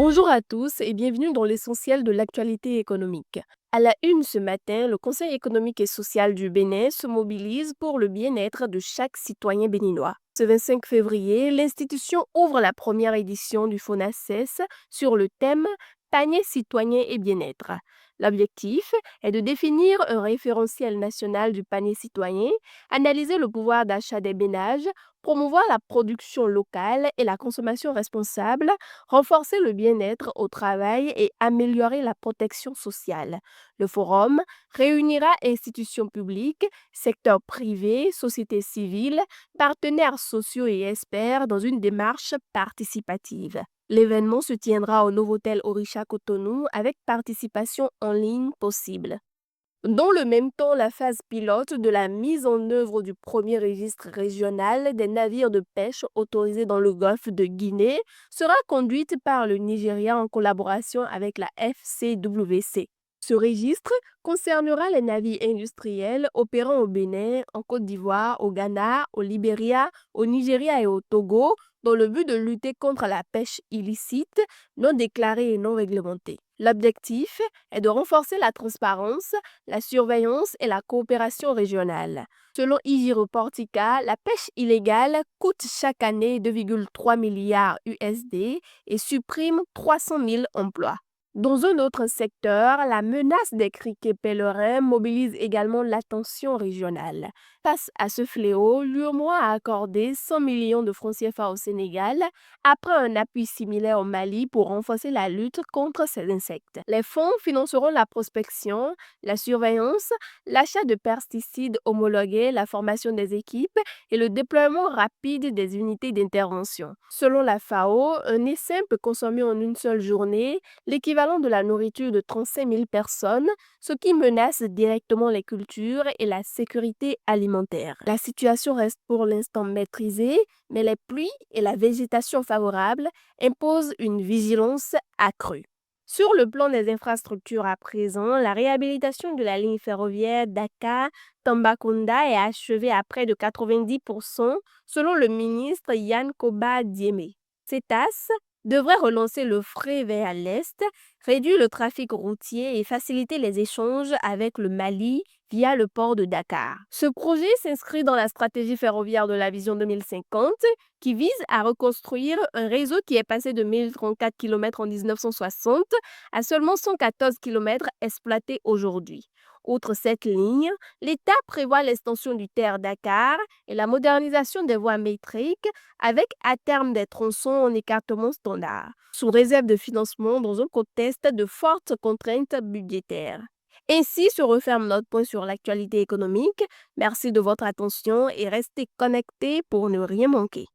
Bonjour à tous et bienvenue dans l'essentiel de l'actualité économique. À la une ce matin, le Conseil économique et social du Bénin se mobilise pour le bien-être de chaque citoyen béninois. Ce 25 février, l'institution ouvre la première édition du FONACES sur le thème Panier citoyen et bien-être. L'objectif est de définir un référentiel national du panier citoyen, analyser le pouvoir d'achat des ménages, promouvoir la production locale et la consommation responsable, renforcer le bien-être au travail et améliorer la protection sociale. Le forum réunira institutions publiques, secteurs privés, sociétés civiles, partenaires sociaux et experts dans une démarche participative. L'événement se tiendra au Novotel Orisha Cotonou avec participation en ligne possible. Dans le même temps, la phase pilote de la mise en œuvre du premier registre régional des navires de pêche autorisés dans le golfe de Guinée sera conduite par le Nigeria en collaboration avec la FCWC. Ce registre concernera les navires industriels opérant au Bénin, en Côte d'Ivoire, au Ghana, au Libéria, au Nigeria et au Togo, dans le but de lutter contre la pêche illicite, non déclarée et non réglementée. L'objectif est de renforcer la transparence, la surveillance et la coopération régionale. Selon IG Reportica, la pêche illégale coûte chaque année 2,3 milliards USD et supprime 300 000 emplois. Dans un autre secteur, la menace des criquets pèlerins mobilise également l'attention régionale. Face à ce fléau, l'UEMOA a accordé 100 millions de francs CFA au Sénégal après un appui similaire au Mali pour renforcer la lutte contre ces insectes. Les fonds financeront la prospection, la surveillance, l'achat de pesticides homologués, la formation des équipes et le déploiement rapide des unités d'intervention. Selon la FAO, un essaim peut consommer en une seule journée l'équivalent de la nourriture de 35 000 personnes, ce qui menace directement les cultures et la sécurité alimentaire. La situation reste pour l'instant maîtrisée, mais les pluies et la végétation favorable imposent une vigilance accrue. Sur le plan des infrastructures à présent, la réhabilitation de la ligne ferroviaire Dakar-Tambacounda est achevée à près de 90% selon le ministre Yann Koba Diémé. CETAS devrait relancer le fret vers l'Est, réduire le trafic routier et faciliter les échanges avec le Mali via le port de Dakar. Ce projet s'inscrit dans la stratégie ferroviaire de la Vision 2050 qui vise à reconstruire un réseau qui est passé de 1034 km en 1960 à seulement 114 km exploités aujourd'hui. Outre cette ligne, l'État prévoit l'extension du TER-Dakar et la modernisation des voies métriques avec à terme des tronçons en écartement standard, sous réserve de financement dans un contexte de fortes contraintes budgétaires. Ainsi se referme notre point sur l'actualité économique. Merci de votre attention et restez connectés pour ne rien manquer.